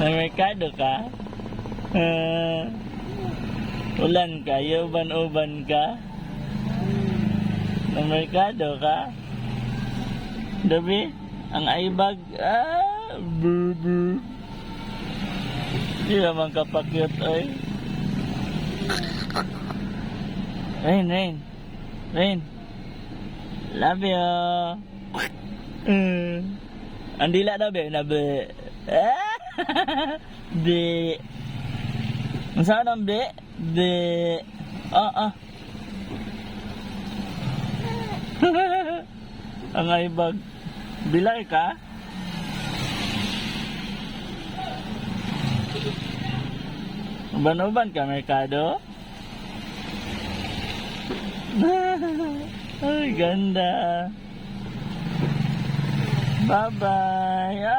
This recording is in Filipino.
May merkado ka? Ulan ka? Uban-uban ka? May merkado ka? Dabi? Ang aibag? Bubu. Di naman kapakyot, oy. Rain. Love you. Andila daw be na be. Be. Saan ang be? Be. Ang aibag. Bilay ka? Uban-uban ka, merkado? Ay, ganda. Bye-bye.